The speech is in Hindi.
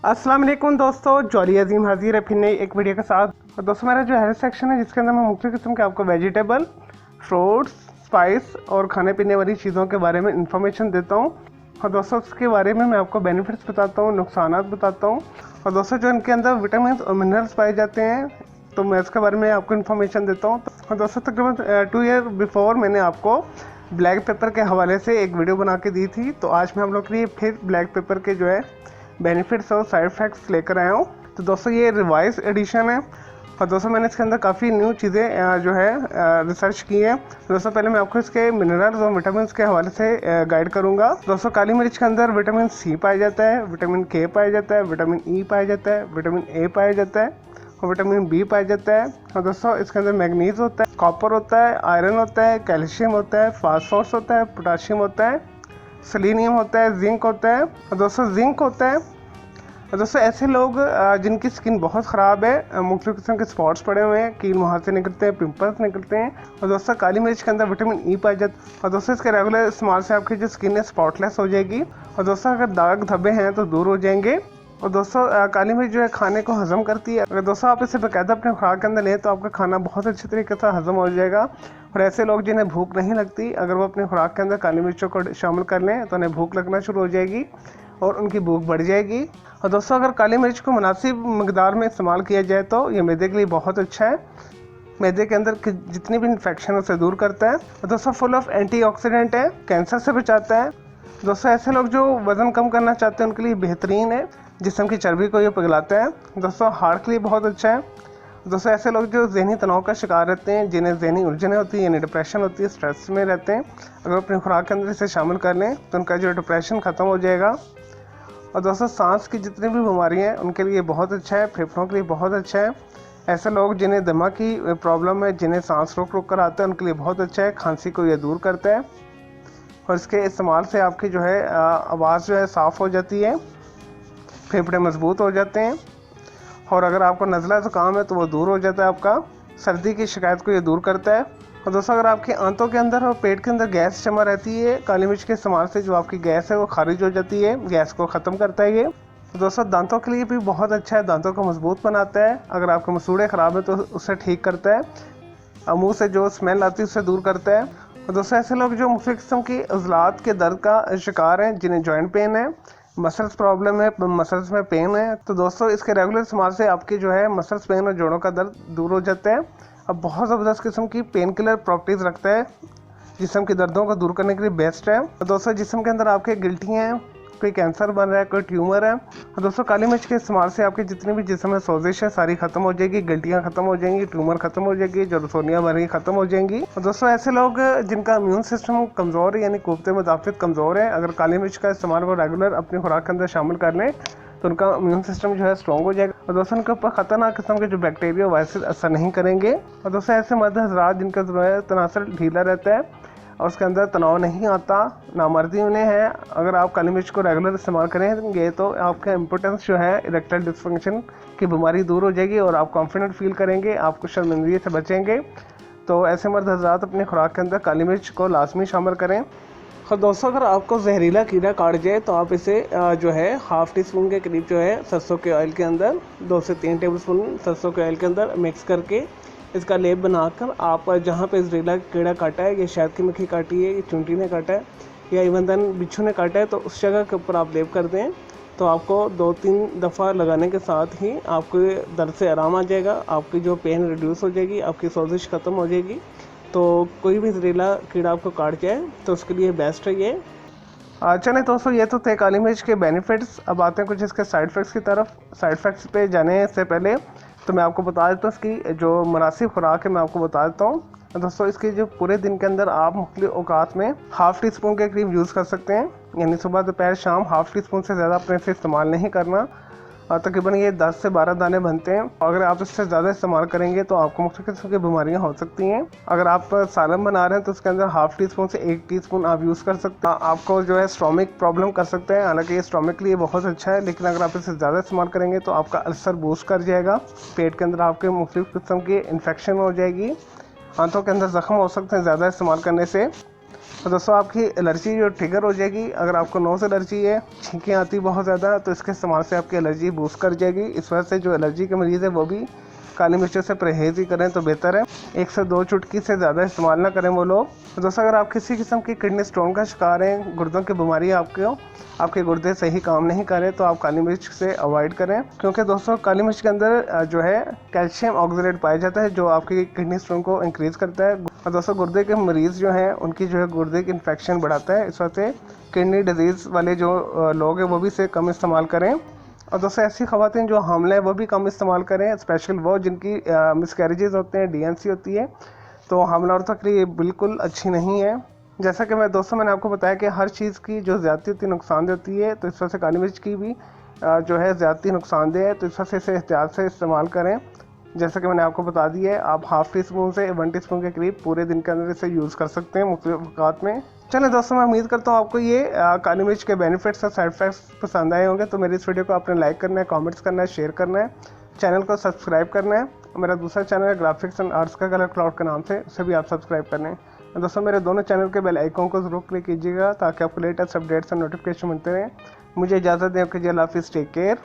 अस्सलाम वालेकुम दोस्तों, जॉली अजीम हाजिर है फिर नई एक वीडियो के साथ। और दोस्तों मेरा जो हेल्थ सेक्शन है जिसके अंदर मैं मुख्तलिफ किस्म के आपको वेजिटेबल, फ्रूट्स, स्पाइस और खाने पीने वाली चीज़ों के बारे में इंफॉर्मेशन देता हूँ। और दोस्तों उसके बारे में मैं आपको बेनिफिट्स बताता हूँ, नुकसानात बताता हूँ और दोस्तों जो इनके अंदर विटामिन और मिनरल्स पाए जाते हैं तो मैं इसके बारे में आपको इन्फॉर्मेशन देता हूँ। और दोस्तों तकरीबन 2 ईयर बिफोर मैंने आपको ब्लैक पेपर के हवाले से एक वीडियो बना के दी थी, तो आज मैं हम लोग के लिए फिर ब्लैक पेपर के जो है बेनिफिट्स और साइड इफ़ेक्ट्स लेकर आया हूँ। तो दोस्तों ये रिवाइज एडिशन है और दोस्तों मैंने इसके अंदर काफ़ी न्यू चीज़ें जो है रिसर्च की है। दोस्तों पहले मैं आपको इसके मिनरल्स और विटामिन के हवाले से गाइड करूँगा। दोस्तों काली मिर्च के अंदर विटामिन सी पाया जाता है, विटामिन के पाया जाता है, विटामिन ई पाया जाता है, विटामिन ए पाया जाता है और विटामिन बी पाया जाता है। और दोस्तों इसके अंदर मैग्नीज होता है, कॉपर होता है, आयरन होता है, कैल्शियम होता है, फास्फोरस होता है, पोटाशियम होता है, सेलेनियम होता है, जिंक होता है। और दोस्तों जिंक होता है और दोस्तों ऐसे लोग जिनकी स्किन बहुत ख़राब है, मुख्तलिफ किस्म के स्पॉट्स पड़े हुए हैं, कील मुहासे निकलते हैं, पिंपल्स निकलते हैं और दोस्तों काली मिर्च के अंदर विटामिन ई पाया जाता है। और दोस्तों इसके रेगुलर इस्तेमाल से आपकी जो स्किन है स्पॉटलेस हो जाएगी और दोस्तों अगर दाग धब्बे हैं तो दूर हो जाएंगे। और दोस्तों काली मिर्च जो है खाने को हजम करती है। अगर दोस्तों आप इसे बाकायदा अपने खुराक के अंदर लें तो आपका खाना बहुत अच्छे तरीके से हजम हो जाएगा। और ऐसे लोग जिन्हें भूख नहीं लगती, अगर वो अपने खुराक के अंदर काली मिर्चों को शामिल कर लें तो उन्हें भूख लगना शुरू हो जाएगी और उनकी भूख बढ़ जाएगी। और दोस्तों अगर काली मिर्च को मुनासिब मकदार में इस्तेमाल किया जाए तो ये मैदे के लिए बहुत अच्छा है। मैदे के अंदर जितनी भी इन्फेक्शन उसे दूर करता है और दोस्तों फुल ऑफ एंटीऑक्सीडेंट है, कैंसर से बचाता है। दोस्तों ऐसे लोग जो वज़न कम करना चाहते हैं उनके लिए बेहतरीन है, जिस्म की चर्बी को ये पिघलाता है। दोस्तों हार्ट के लिए बहुत अच्छा है। दोस्तों ऐसे लोग जो जहनी तनाव का शिकार रहते हैं, जिन्हें जहनी उलझने होती है यानी डिप्रेशन होती है, स्ट्रेस में रहते हैं, अगर अपनी खुराक के अंदर इसे शामिल कर लें तो उनका जो डिप्रेशन ख़त्म हो जाएगा। और दोस्तों सांस की जितनी भी बीमारियाँ हैं उनके लिए बहुत अच्छा है, फेफड़ों के लिए बहुत अच्छा है। ऐसे लोग जिन्हें दमा की प्रॉब्लम है, जिन्हें सांस रोक रोक कर आता है, उनके लिए बहुत अच्छा है। खांसी को ये दूर करता है और इसके इस्तेमाल से आपकी जो है आवाज़ जो है साफ़ हो जाती है, फेफड़े मजबूत हो जाते हैं और अगर आपको नज़ला ज़ुकाम है तो वो दूर हो जाता है। आपका सर्दी की शिकायत को ये दूर करता है। और दोस्तों अगर आपके आंतों के अंदर और पेट के अंदर गैस जमा रहती है, काली मिर्च के इस्तेमाल से जो आपकी गैस है वो खारिज हो जाती है, गैस को ख़त्म करता है ये। तो दोस्तों दांतों के लिए भी बहुत अच्छा है, दांतों को मजबूत बनाता है। अगर आपके मसूड़े ख़राब है तो उसे ठीक करता है, मुँह से जो स्मेल आती है उससे दूर करता है। और दोस्तों ऐसे लोग जो मुख्तलिफ किस्म की अज़लात के दर्द का शिकार हैं, जिन्हें जॉइंट पेन है, मसल्स प्रॉब्लम है, मसल्स में पेन है, तो दोस्तों इसके रेगुलर इस्तेमाल से आपकी जो है मसल्स पेन और जोड़ों का दर्द दूर हो जाता है। अब बहुत ज़बरदस्त किस्म की पेन किलर प्रॉपर्टीज़ रखता है, जिस्म की दर्दों को दूर करने के लिए बेस्ट है। और दोस्तों जिस्म के अंदर आपके गिल्टियाँ हैं, कोई कैंसर बन रहा है, कोई ट्यूमर है, और दोस्तों काली मिर्च के इस्तेमाल से आपकी जितनी भी जिस्म में सोजिश है सारी ख़त्म हो जाएगी, गिल्टियाँ ख़त्म हो जाएंगी, ट्यूमर ख़त्म हो जाएगी, जो रसोनियाँ बन रही ख़त्म हो जाएंगी। और दोस्तों ऐसे लोग जिनका इम्यून सिस्टम कमज़ोर है यानी क़ुव्वत मुदाफ़ित कमज़ोर है, अगर काली मिर्च का इस्तेमाल वो रेगुलर अपनी खुराक के अंदर शामिल कर लें तो उनका इम्यून सिस्टम जो है स्ट्रॉन्ग हो जाएगा और दोस्तों उनके ऊपर ख़तरनाक किस्म के जो बैक्टीरिया वायरस असर नहीं करेंगे। और दोस्तों ऐसे मर्द हज़रात जिनका जो है तनासर ढीला रहता है और उसके अंदर तनाव नहीं आता, नामर्दी उन्हें है, अगर आप काली मिर्च को रेगुलर इस्तेमाल करेंगे तो आपका इम्पोर्टेंस जो है इरेक्टाइल डिस्फंक्शन की बीमारी दूर हो जाएगी और आप कॉन्फिडेंट फील करेंगे, आपको शर्मिंदगी से बचेंगे। तो ऐसे मर्द हज़रात अपने खुराक के अंदर काली मिर्च को लाजमी शामिल करें। और दोस्तों अगर आपको जहरीला कीड़ा काट जाए तो आप इसे जो है हाफ़ टी स्पून के करीब जो है सरसों के ऑयल के अंदर 2 से 3 टेबल स्पून सरसों के ऑयल के अंदर मिक्स करके इसका लेप बनाकर आप जहाँ पे जहरीला कीड़ा काटा है, ये शहद की मक्खी काटी है, ये चूंटी ने काटा है या इवन देन बिच्छू ने काटा है, तो उस जगह के ऊपर आप लेप कर दें तो आपको 2-3 दफ़ा लगाने के साथ ही आपको दर्द से आराम आ जाएगा, आपकी जो पेन रिड्यूस हो जाएगी, आपकी सोजिश ख़त्म हो जाएगी। तो कोई भी जहरीला कीड़ा आपको काट जाए तो उसके लिए बेस्ट है ये। चलें दोस्तों ये तो थे काली मिर्च के बेनिफिट्स। अब आते हैं कुछ इसके साइड इफ़ेक्ट्स की तरफ। साइड इफ़ेक्ट्स पे जाने से पहले तो मैं आपको बता देता हूँ इसकी जो मुनासिब खुराक है, मैं आपको बता देता हूँ। दोस्तों इसके जो पूरे दिन के अंदर आप मुख्तलिफ औकात में हाफ़ टी स्पून के करीब यूज़ कर सकते हैं, यानी सुबह दोपहर शाम हाफ़ टी स्पून से ज़्यादा अपने से इस्तेमाल नहीं करना। तकरीबन ये 10 से 12 दाने बनते हैं। अगर आप इससे ज़्यादा इस्तेमाल करेंगे तो आपको मुख्तलिफ किस्म की बीमारियाँ हो सकती हैं। अगर आप सालन बना रहे हैं तो उसके अंदर हाफ़ टी स्पून से 1 टीस्पून आप यूज़ कर सकते हैं। आपको जो है स्टोमिक प्रॉब्लम कर सकते हैं, हालांकि ये स्टोमिक के लिए बहुत अच्छा है, लेकिन अगर आप इसे ज़्यादा इस्तेमाल करेंगे तो आपका अल्सर बूस्ट कर जाएगा, पेट के अंदर आपके मुख्तलिफ किस्म की इन्फेक्शन हो जाएगी, आंतों के अंदर ज़ख्म हो सकते हैं ज़्यादा इस्तेमाल करने से। तो दोस्तों आपकी एलर्जी जो ट्रिगर हो जाएगी। अगर आपको नोज़ एलर्जी है, छींकें आती बहुत ज़्यादा, तो इसके इस्तेमाल से आपकी एलर्जी बूस्ट कर जाएगी। इस वजह से जो एलर्जी के मरीज़ है वो भी काली मिर्चों से परहेज़ ही करें तो बेहतर है। 1 से 2 चुटकी से ज़्यादा इस्तेमाल ना करें वो लोग। तो दोस्तों अगर आप किसी किस्म की किडनी स्टोन का शिकार हैं, गुर्दों की बीमारी है आपके गुर्दे सही काम नहीं कर रहे, तो आप काली मिर्च से अवॉइड करें, क्योंकि दोस्तों काली मिर्च के अंदर जो है कैल्शियम ऑक्सलेट पाया जाता है जो आपकी किडनी स्टोन को इंक्रीज़ करता है। और दोस्तों गुर्दे के मरीज़ जो हैं उनकी जो है गुर्दे की इन्फेक्शन बढ़ाता है। इस वजह से किडनी डिजीज़ वाले जो लोग हैं वो भी इसे कम इस्तेमाल करें। और दोस्तों ऐसी ख़वातीन जो हामले हैं वो भी कम इस्तेमाल करें, स्पेशल वो जिनकी मिसकैरेजेस होते हैं, डीएनसी होती है, तो हामला औरतों के लिए बिल्कुल अच्छी नहीं है। जैसा कि मैंने आपको बताया कि हर चीज़ की जो ज़्यादती होती है नुकसानदेह होती है, तो इस वजह से काली मिर्च की भी जो है ज़्यादती नुकसानदेह है, तो इस वजह से इसे एहतियात से इस्तेमाल करें। जैसा कि मैंने आपको बता दिया है, आप हाफ़ टी स्पून से 1 टीस्पून के करीब पूरे दिन के अंदर इसे यूज़ कर सकते हैं मुख्तलिफ औक़ात में। चलिए दोस्तों, मैं उम्मीद करता हूँ आपको ये काली मिर्च के बेनिफिट्स और साइड इफेक्ट्स पसंद आए होंगे। तो मेरी इस वीडियो को आपने लाइक करना है, कमेंट्स करना है, शेयर करना है, चैनल को सब्सक्राइब करना है। मेरा दूसरा चैनल है ग्राफिक्स एंड आर्ट्स का कलर क्लाउड के नाम से, उसे भी आप सब्सक्राइब कर लें। दोस्तों मेरे दोनों चैनल के बेल आइकन को ज़रूर क्लिक कीजिएगा ताकि आपको लेटेस्ट अपडेट्स और नोटिफिकेशन मिलते रहें। मुझे इजाज़त दें, कीजिए, अल्लाह हाफ़िज़, टेक केयर।